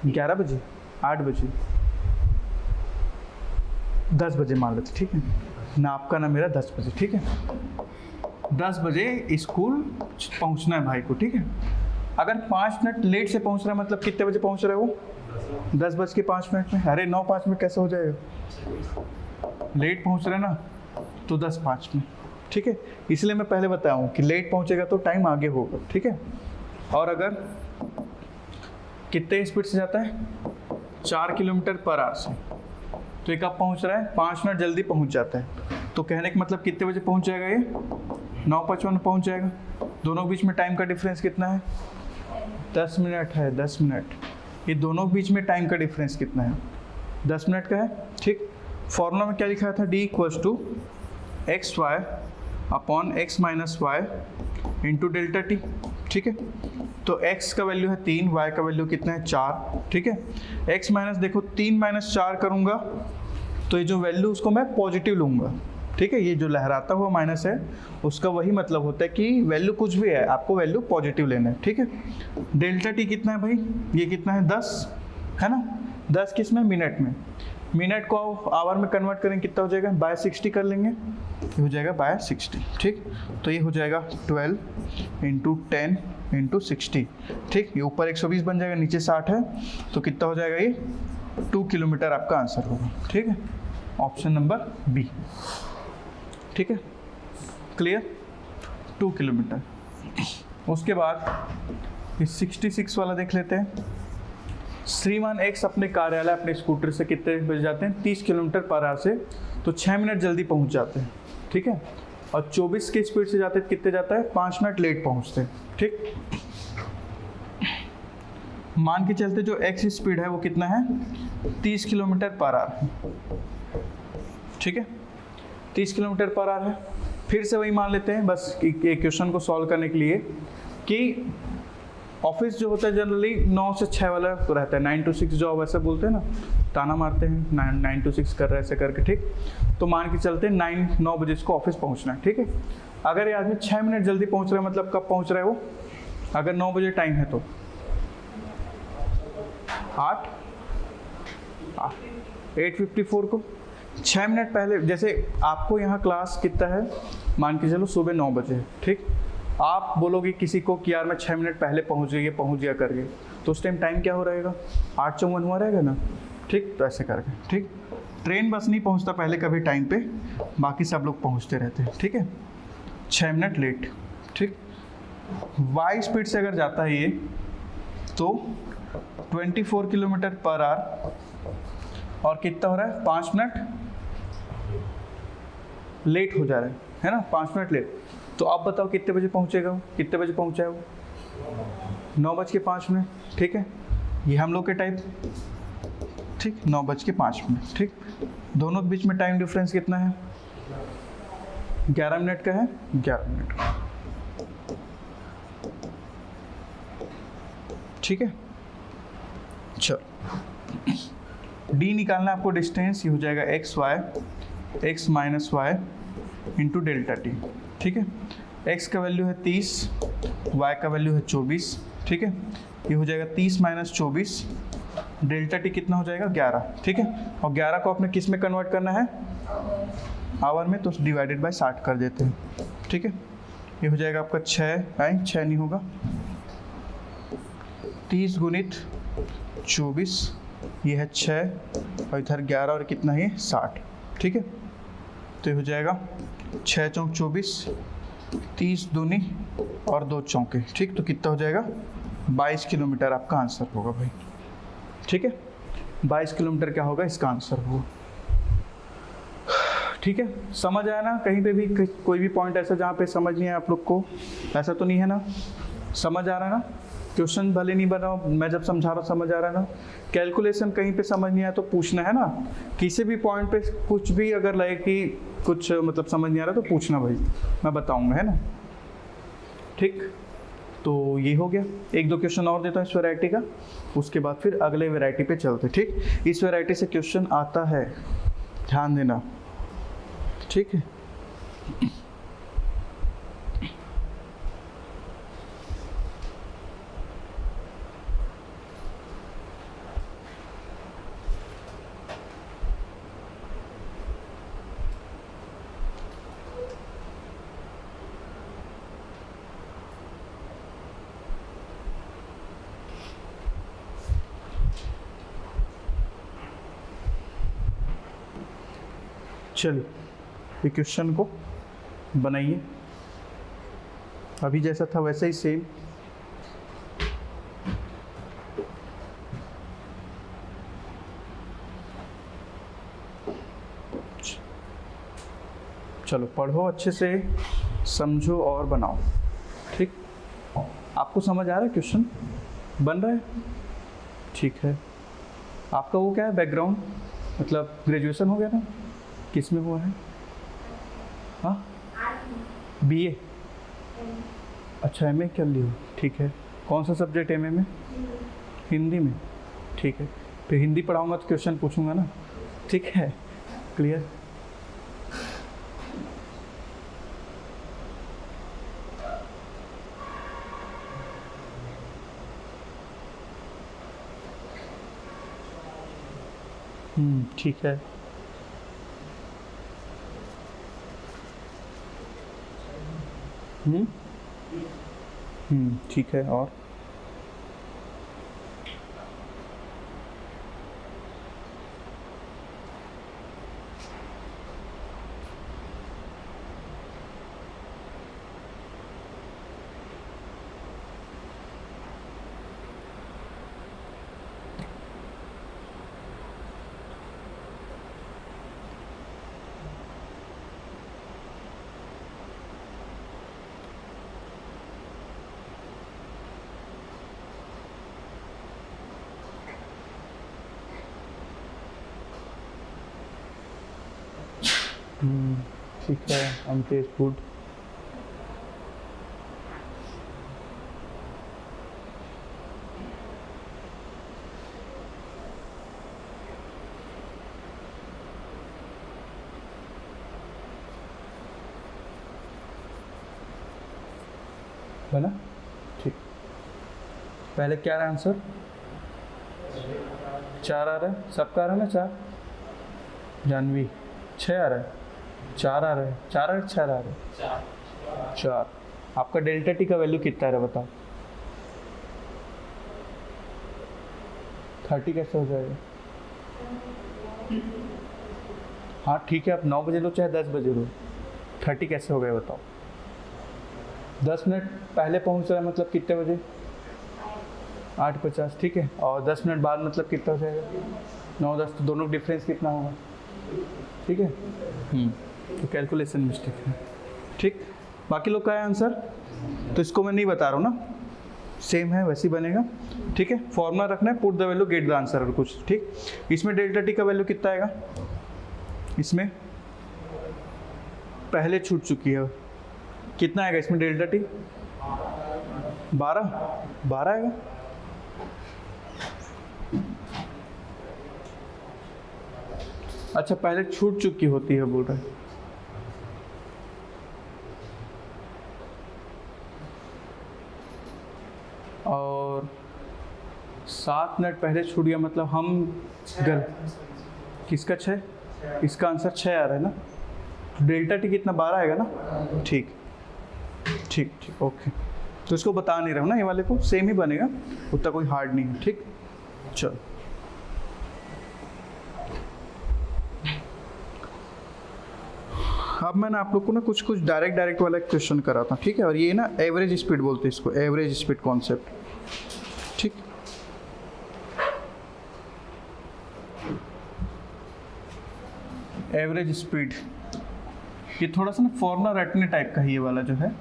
11 बजे, 8 बजे, 10 बजे मान लेते, ठीक है ना, आपका ना मेरा 10 बजे, ठीक है। 10 बजे स्कूल पहुंचना है भाई को, ठीक है। अगर 5 मिनट लेट से पहुंच रहा है मतलब कितने बजे पहुंच रहा है वो, 10:05 में। अरे 9:05 में कैसे हो जाएगा, लेट पहुंच रहे ना तो 10:05 में, ठीक है। इसलिए मैं पहले बताया हूँ कि लेट पहुंचेगा तो टाइम आगे होगा, ठीक है। और अगर कितने स्पीड से जाता है, 4 किलोमीटर पर आवर से, तो ये कब पहुंच रहा है, 5 मिनट जल्दी पहुंच जाता है। तो कहने का मतलब कितने बजे पहुंच जाएगा ये, 9:55 में पहुंच जाएगा। दोनों के बीच में टाइम का डिफरेंस कितना है, 10 मिनट है, 10 मिनट। ये दोनों के बीच में टाइम का डिफरेंस कितना है, 10 मिनट का है, ठीक। फॉर्मूला में क्या लिखा था, d = xy upon x minus y into delta t, ठीक है। तो x का वैल्यू है 3, y का वैल्यू कितना है 4, ठीक है। x माइनस देखो 3 माइनस 4 करूँगा तो ये जो वैल्यू उसको मैं पॉजिटिव लूँगा, ठीक है। ये जो लहराता हुआ माइनस है उसका वही मतलब होता है कि वैल्यू कुछ भी है आपको वैल्यू पॉजिटिव लेना है, ठीक है। डेल्टा टी कितना है भाई, ये कितना है 10 है ना, 10 किस में, मिनट में। मिनट को आवर में कन्वर्ट करेंगे कितना हो जाएगा, बाय 60 कर लेंगे, ये हो जाएगा बाय 60, ठीक। तो ये हो जाएगा 12 × 10 × 60, ठीक। ये ऊपर 120 बन जाएगा, नीचे 60 है, तो कितना हो जाएगा ये 2 किलोमीटर आपका आंसर होगा, ठीक है। ऑप्शन नंबर बी, ठीक है, क्लियर, 2 किलोमीटर। उसके बाद ये 66 वाला देख लेते हैं। श्रीमान एक्स अपने कार्यालय अपने स्कूटर से कितने बजे जाते हैं, 30 किलोमीटर पर आवर से, तो 6 मिनट जल्दी पहुंच जाते हैं, ठीक है। और 24 की स्पीड से जाते हैं कितने जाता है, 5 मिनट लेट पहुंचते हैं, ठीक। मान के चलते जो एक्स स्पीड है वो कितना है, 30 किलोमीटर पर आवर, ठीक है, 30 किलोमीटर पर आवर है। फिर से वही मान लेते हैं बस एक क्वेश्चन को सॉल्व करने के लिए कि ऑफिस जो होता है जनरली 9 से 6 वाला रहता है, 9 to 6 जॉब ऐसा बोलते हैं ना, ताना मारते हैं 9 to 6 कर रहे ऐसे करके, ठीक। तो मान के चलते हैं 9 बजे इसको ऑफिस पहुंचना है, ठीक है। अगर ये आदमी 6 मिनट जल्दी पहुंच रहा है मतलब कब पहुंच रहा है वो, अगर 9 बजे टाइम है तो 8:54 को 6 मिनट पहले, जैसे आपको यहाँ क्लास कितना है, मान के चलो सुबह 9 बजे, ठीक। आप बोलोगे किसी को कि यार मैं 6 मिनट पहले पहुँच गया करके, तो उस टाइम क्या हो रहेगा, 8:54 हुआ रहेगा ना, ठीक। तो ऐसे करके, ठीक। ट्रेन बस नहीं पहुँचता पहले कभी टाइम पे, बाकी सब लोग पहुँचते रहते हैं, ठीक है। 6 मिनट लेट, ठीक। वाई स्पीड से अगर जाता है ये तो 24 किलोमीटर पर आवर, और कितना हो रहा है, 5 मिनट लेट हो जा रहा है ना, 5 मिनट लेट। तो आप बताओ कितने बजे पहुँचेगा वो, कितने बजे पहुँचा है वो? 9:05, ठीक है। ये हम लोग के टाइम, ठीक, 9:05, ठीक। दोनों के बीच में टाइम डिफरेंस कितना है? 11 मिनट का है, 11 मिनट, ठीक है। चलो डी निकालना है आपको, डिस्टेंस ये हो जाएगा x minus y into delta t, ठीक है। एक्स का वैल्यू है 30, वाई का वैल्यू है 24, ठीक है। ये हो जाएगा 30 माइनस 24, डेल्टा टी कितना हो जाएगा? 11, ठीक है। और 11 को आपने किस में कन्वर्ट करना है? आवर में, तो डिवाइडेड बाय 60 कर देते हैं, ठीक है। ये हो जाएगा आपका 6 नहीं होगा, 30 गुणित 24, ये है 6 और इधर 11 और कितना है? 60, ठीक है। तो ये हो जाएगा 6 चौक 24, 30 दूनी और 2 चौके, ठीक। तो कितना हो जाएगा? 22 किलोमीटर आपका आंसर होगा भाई, ठीक है। 22 किलोमीटर क्या होगा? इसका आंसर होगा, ठीक है। समझ आया ना? कहीं पे भी कोई भी पॉइंट ऐसा जहाँ पे समझ नहीं आया आप लोग को? ऐसा तो नहीं है ना? समझ आ रहा है ना? क्वेश्चन भले नहीं बनाओ, मैं जब समझा रहा हूँ समझ आ रहा है ना? कैलकुलेशन कहीं पे समझ नहीं आया तो पूछना है ना, किसी भी पॉइंट पे कुछ भी अगर लगे कि कुछ मतलब समझ नहीं आ रहा तो पूछना भाई, मैं बताऊंगा, है ना, ठीक। तो ये हो गया। 1-2 क्वेश्चन और देता हूँ इस वैरायटी का, उसके बाद फिर अगले वैरायटी पे चलते, ठीक। इस वैरायटी से क्वेश्चन आता है, ध्यान देना, ठीक है। चलिए ये क्वेश्चन को बनाइए, अभी जैसा था वैसे ही सेम। चलो पढ़ो अच्छे से, समझो और बनाओ, ठीक। आपको समझ आ रहा है? क्वेश्चन बन रहा है, ठीक है। आपका वो क्या है बैकग्राउंड, मतलब ग्रेजुएशन हो गया ना? किस में हुआ है? हाँ, बीए, अच्छा एमए कर लियो, ठीक है। कौन सा सब्जेक्ट एमए में? हिंदी में, ठीक है। फिर हिंदी पढ़ाऊंगा तो क्वेश्चन पूछूंगा ना, ठीक है, क्लियर। ठीक है। ठीक है। और ठीक है, अंकेश गुड। बना, ठीक। पहले क्या रहा आंसर? 4 आ रहा है, सबका आ रहा है ना? 4, जानवी 6 आ रहा है, 4 आ रहा है, 4 और 6 आ रहा है, 4। आपका डेल्टा टी का वैल्यू कितना आ रहा है बताओ? 30 कैसे हो जाएगा? हाँ ठीक है, आप 9 बजे लो चाहे 10 बजे लो, 30 कैसे हो गया बताओ? 10 मिनट पहले पहुंच रहा है मतलब कितने बजे? 8:50, ठीक है। और 10 मिनट बाद मतलब कितना हो जाएगा? 9-10, तो दोनों का डिफरेंस कितना होगा? ठीक है, तो कैलकुलेशन मिस्टेक है, ठीक। बाकी लोग का है आंसर, तो इसको मैं नहीं बता रहा हूँ ना, सेम है वैसे ही बनेगा, ठीक है। फॉर्मूला रखना है, put the value get the answer और कुछ, ठीक। इसमें डेल्टा टी का वैल्यू कितना आएगा, इसमें पहले छूट चुकी है, कितना आएगा इसमें डेल्टा टी, 12 आएगा। अच्छा पहले छूट चुकी होती है बोल रहे हैं, और 7 मिनट पहले छूट गया, मतलब हम किसका 6, इसका आंसर 6 आ रहा है ना, डेल्टा टी कितना 12 आएगा ना, ठीक ठीक ठीक ओके। तो इसको बता नहीं रहा हूँ ना, ये वाले को सेम ही बनेगा, उतना कोई हार्ड नहीं है, ठीक। चलो अब मैंने आप लोग को ना कुछ डायरेक्ट वाला क्वेश्चन करा था, ठीक है। और ये ना एवरेज स्पीड बोलते हैं इसको, एवरेज स्पीड कॉन्सेप्ट, ठीक। एवरेज स्पीड ये थोड़ा सा ना फॉर्मूला रटने टाइप का ही, ये वाला जो है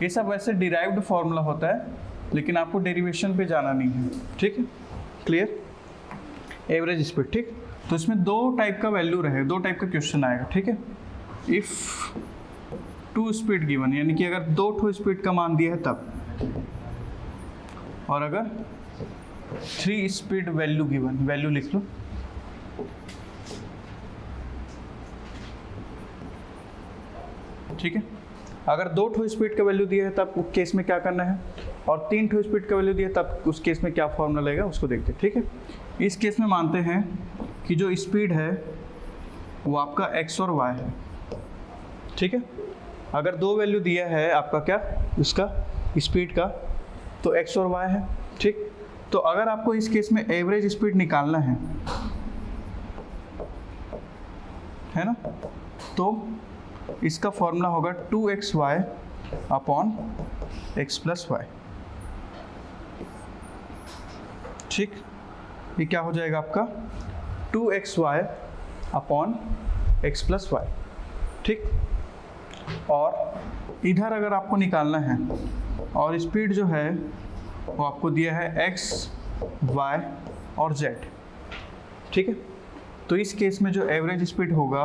ये सब वैसे डिराइव्ड फॉर्मूला होता है, लेकिन आपको डेरिवेशन पे जाना नहीं है, ठीक है। क्लियर, एवरेज स्पीड, ठीक। तो इसमें 2 टाइप का वैल्यू रहे, 2 टाइप का क्वेश्चन आएगा, ठीक है। इफ 2 स्पीड गिवन, यानी कि अगर 2 ठो स्पीड का मान दिया है तब, और अगर 3 स्पीड वैल्यू गिवन, वैल्यू लिख लो, ठीक है। अगर 2 ठो स्पीड का वैल्यू दिया है तब उस केस में क्या करना है, और 3 ठो स्पीड का वैल्यू दिया है तब उस केस में क्या फॉर्मूला लगेगा उसको देखते हैं, ठीक है। इस केस में मानते हैं कि जो स्पीड है वो आपका x और y है, ठीक है। अगर 2 वैल्यू दिया है आपका क्या, इसका स्पीड का, तो x और y है, ठीक। तो अगर आपको इस केस में एवरेज स्पीड निकालना है ना, तो इसका फॉर्मूला होगा 2xy upon x plus Y, ठीक। ये क्या हो जाएगा आपका 2xy upon x plus Y, ठीक। और इधर अगर आपको निकालना है, और स्पीड जो है वो आपको दिया है x, y और z, ठीक है। तो इस केस में जो एवरेज स्पीड होगा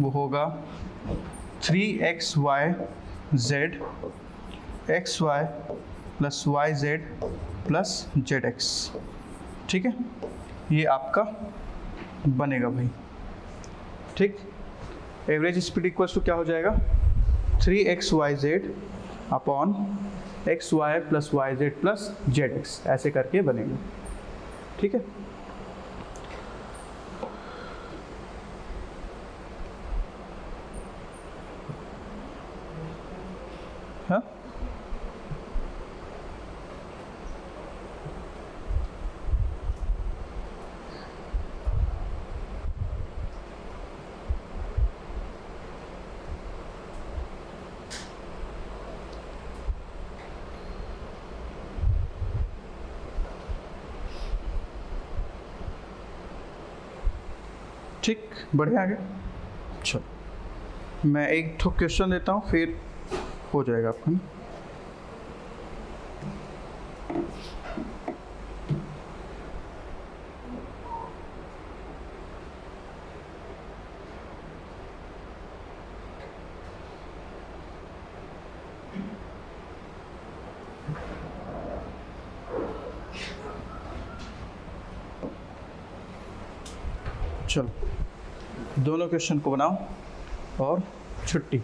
वो होगा 3xy z xy plus yz plus zx, ठीक है। ये आपका बनेगा भाई, ठीक। एवरेज स्पीड इक्वल्स टू क्या हो जाएगा 3xyz upon xy plus yz plus zx, ऐसे करके बनेगा, ठीक है। हाँ ठीक, बढ़िया आ गया। चलो मैं एक ठो क्वेश्चन देता हूँ, फिर हो जाएगा आपका ना। चलो दोनों क्वेश्चन को बनाओ और छुट्टी।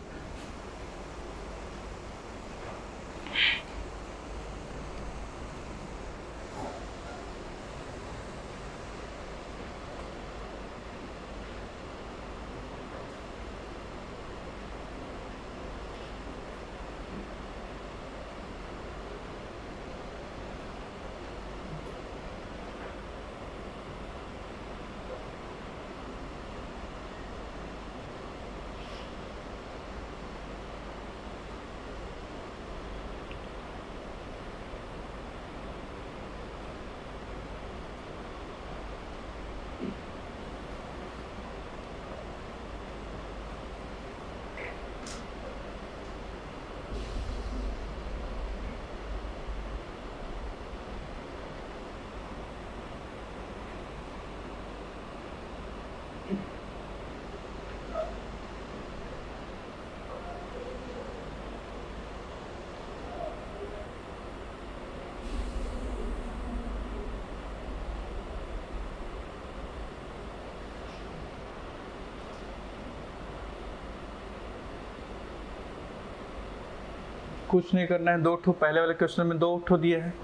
कुछ नहीं करना है, 2 ठो पहले वाले क्वेश्चन में 2 ठो दिए हैं,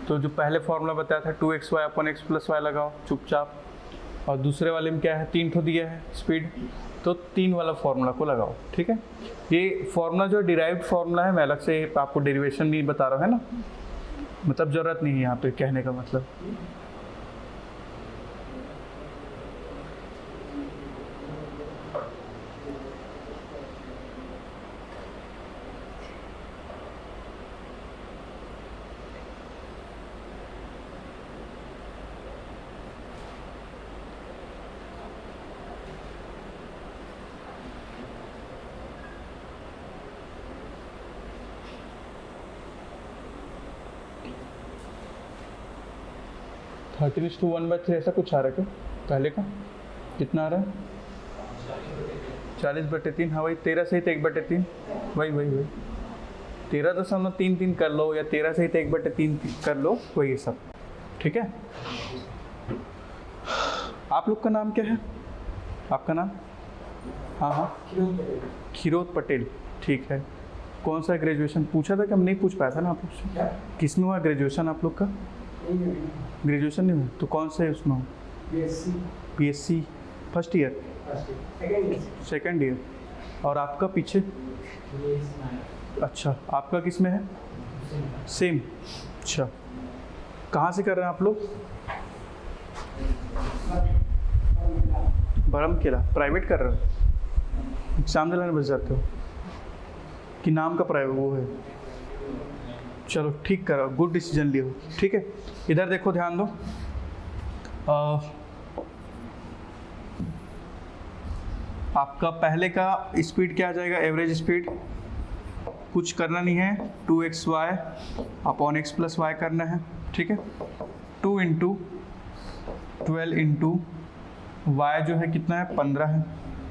तो जो पहले फॉर्मूला बताया था 2xy अपन x प्लस वाई लगाओ चुपचाप, और दूसरे वाले में क्या है 3 ठो दिया है स्पीड, तो 3 वाला फॉर्मूला को लगाओ। ठीक है, ये फॉर्मूला जो डिराइव्ड फॉर्मूला है, मैं अलग से आपको डेरिवेशन नहीं बता रहा हूँ, है ना, मतलब ज़रूरत नहीं है यहाँ पे कहने का मतलब। थर्टी टू 1/3 ऐसा कुछ आ रहा है क्या पहले का? कितना आ रहा है? 40/3। हाँ वही 13 सहित 1/3, वही 13.33 कर लो, या 13 सहित 1/3 कर लो, वही सब। ठीक है, आप लोग का नाम क्या है? आपका नाम? हाँ, खीरोद पटेल। ठीक है, कौन सा ग्रेजुएशन पूछा था कि हम नहीं पूछ पाया था ना आप लोग से? किस में हुआ ग्रेजुएशन आप लोग का? ग्रेजुएशन नहीं हुआ, तो कौन सा है उसमें? BSc first year, second year. और आपका पीछे? अच्छा, आपका किस में है? सेम। अच्छा, कहाँ से कर रहे हैं आप लोग? बरमकेला। प्राइवेट कर रहे हो? एग्जाम दिलाने बच जाते हो कि नाम का प्राइवेट वो है? चलो ठीक करो, गुड डिसीजन लियो। ठीक है, इधर देखो, ध्यान दो। आपका पहले का स्पीड क्या आ जाएगा? एवरेज स्पीड कुछ करना नहीं है, 2xy upon x plus Y करना है। ठीक है, 2 × 12 × y जो है कितना है? 15 है।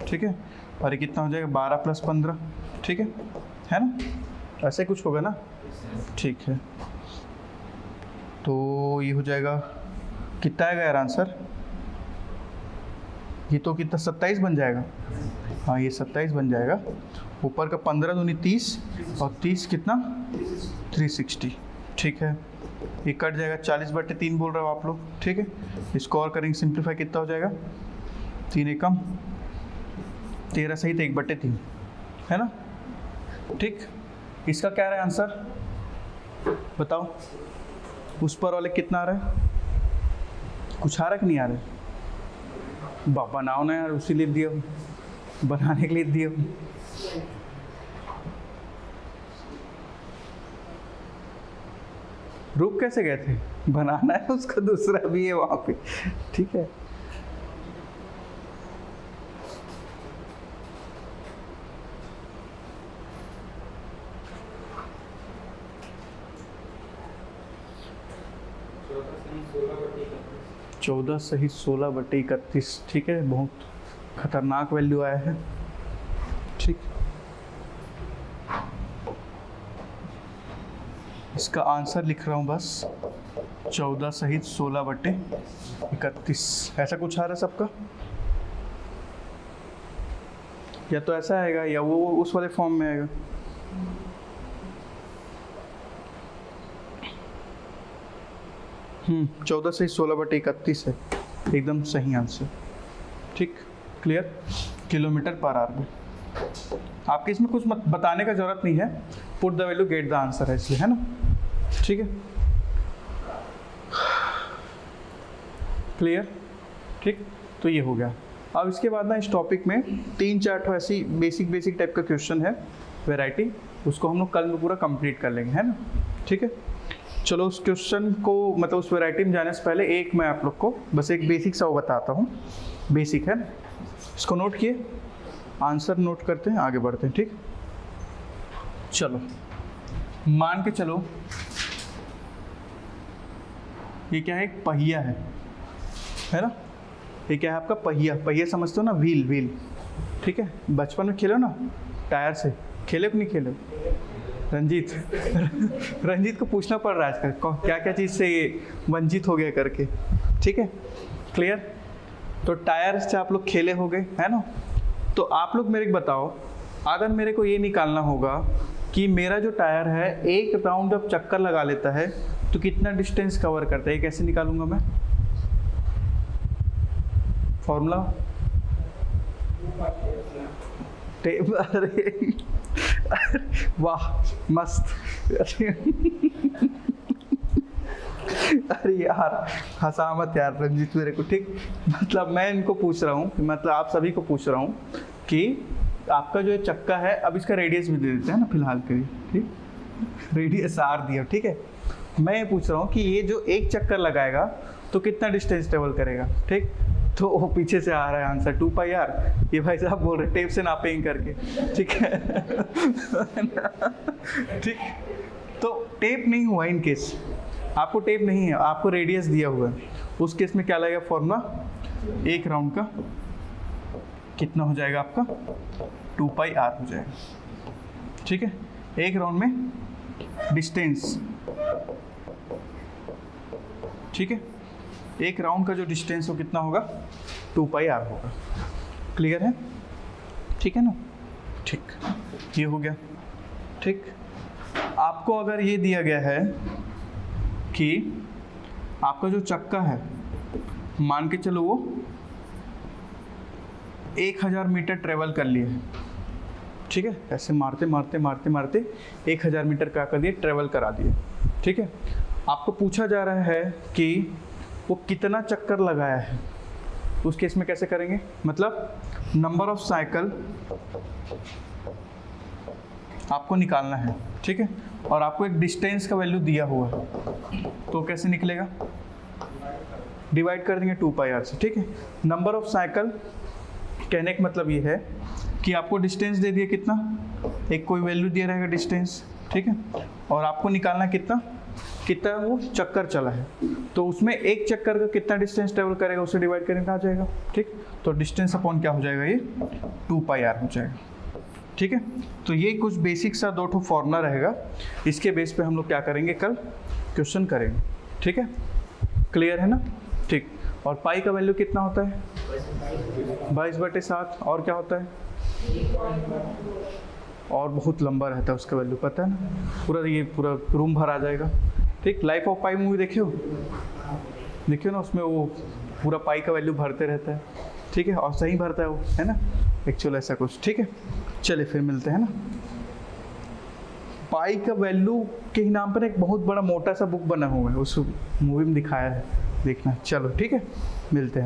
ठीक है, और ये कितना हो जाएगा? 12 + 15। ठीक है ना? ऐसे कुछ होगा ना? ठीक है, तो ये हो जाएगा, कितना आएगा यार आंसर? ये तो कितना 27 बन जाएगा। हाँ, ये 27 बन जाएगा। ऊपर का 15 दूनी 30, और 30 कितना? 360। ठीक है, ये कट जाएगा, 40/3 बोल रहे हो आप लोग। ठीक है, इसको और करेंगे सिंप्लीफाई, कितना हो जाएगा? 3 एकम 13 सहित 1/3, है ना? ठीक, इसका क्या रहा है आंसर बताओ? उस पर वाले कितना आ रहा है? कुछ आ रहा है कि नहीं आ रहा है? बनाओ ना यार, उसी लिए दिया, बनाने के लिए दिया। रुक कैसे गए थे? बनाना है, उसका दूसरा भी है वहां पे। ठीक है, चौदह सही 16/31। ठीक है, बहुत खतरनाक वैल्यू आया है। ठीक, इसका आंसर लिख रहा हूँ बस, 14 सहित 16/31। ऐसा कुछ आ रहा है सबका? या तो ऐसा आएगा, या वो उस वाले फॉर्म में आएगा। हम्म, 14 सही 16/31 है, एकदम सही आंसर। ठीक, क्लियर? किलोमीटर पर आवर में। आपके इसमें कुछ बताने का जरूरत नहीं है, put the value get the answer है इसलिए, है ना? ठीक है, क्लियर? ठीक, तो ये हो गया। अब इसके बाद ना इस टॉपिक में 3-4 ऐसी बेसिक टाइप का क्वेश्चन है, वैरायटी, उसको हम लोग कल में पूरा कंप्लीट कर लेंगे, है ना? ठीक है, चलो उस क्वेश्चन को, मतलब उस वैरायटी में जाने से पहले एक मैं आप लोग को बस एक बेसिक सा वो बताता हूँ। बेसिक है ना, इसको नोट किए, आंसर नोट करते हैं, आगे बढ़ते हैं। ठीक, चलो मान के चलो ये क्या है? एक पहिया है ना? ये क्या है आपका? पहिया समझते हो ना? व्हील। ठीक है, बचपन में खेलो ना टायर से, खेले कि नहीं खेले? रंजीत को पूछना पड़ रहा है आजकल क्या क्या चीज़ से ये वंचित हो गया करके। ठीक है, क्लियर? तो टायर से आप लोग खेले होंगे, है ना? तो आप लोग मेरे को बताओ, अगर मेरे को ये निकालना होगा कि मेरा जो टायर है एक राउंड जब चक्कर लगा लेता है तो कितना डिस्टेंस कवर करता है, ये कैसे निकालूंगा मैं? फॉर्मूला अरे वाह मस्त अरे यार हंसा मत यार रंजीत मेरे को, ठीक। मतलब मैं इनको पूछ रहा हूँ, मतलब आप सभी को पूछ रहा हूँ कि आपका जो चक्का है, अब इसका रेडियस भी दे देते हैं ना फिलहाल के लिए, ठीक, रेडियस आर दिया, ठीक है। मैं ये पूछ रहा हूँ कि ये जो एक चक्कर लगाएगा तो कितना डिस्टेंस ट्रेवल करेगा, ठीक। तो वो पीछे से आ रहा है आंसर 2πr, ये भाई साहब बोल रहे टेप से नापेंगे करके, ठीक है ठीक। तो टेप नहीं हुआ इन केस, आपको टेप नहीं है, आपको रेडियस दिया हुआ है, उस केस में क्या लगेगा फॉर्मूला, एक राउंड का कितना हो जाएगा आपका 2πr हो जाएगा, ठीक है। एक राउंड में डिस्टेंस, ठीक है, एक राउंड का जो डिस्टेंस हो कितना होगा 2πr होगा। क्लियर है, ठीक है ना, ठीक, ये हो गया, ठीक। आपको अगर ये दिया गया है कि आपका जो चक्का है मान के चलो वो 1000 मीटर ट्रेवल कर लिए, ठीक है, ऐसे मारते मारते मारते मारते 1000 मीटर क्या कर दिए, ट्रेवल करा दिए, ठीक है। आपको पूछा जा रहा है कि वो कितना चक्कर लगाया है, उस केस में कैसे करेंगे, मतलब नंबर ऑफ साइकिल आपको निकालना है, ठीक है, और आपको एक डिस्टेंस का वैल्यू दिया हुआ है, तो कैसे निकलेगा, डिवाइड कर देंगे 2πr से, ठीक है। नंबर ऑफ साइकिल कहने का मतलब ये है कि आपको डिस्टेंस दे दिया कितना, एक कोई वैल्यू दिया रहेगा डिस्टेंस, ठीक है, और आपको निकालना कितना वो चक्कर चला है, तो उसमें एक चक्कर का कितना डिस्टेंस ट्रेवल करेगा उसे डिवाइड करने का आ जाएगा, ठीक। तो डिस्टेंस अपॉन क्या हो जाएगा, ये 2πr हो जाएगा, ठीक है। तो ये कुछ बेसिक सा 2 फॉर्मूला रहेगा, इसके बेस पे हम लोग क्या करेंगे, कल क्वेश्चन करेंगे, ठीक है। क्लियर है ना, ठीक। और पाई का वैल्यू कितना होता है 22/7, और क्या होता है, और बहुत लंबा रहता है उसका वैल्यू, पता है ना, ये पूरा रूम भर आ जाएगा, ठीक। लाइफ ऑफ पाई मूवी देखियो ना, उसमें वो पूरा पाई का वैल्यू भरते रहता है, ठीक है, और सही भरता है वो, है ना, एक्चुअल ऐसा कुछ, ठीक है। चलिए फिर मिलते हैं ना। पाई का वैल्यू के ही नाम पर एक बहुत बड़ा मोटा सा बुक बना हुआ है, उस मूवी में दिखाया है, देखना। चलो ठीक है, मिलते हैं।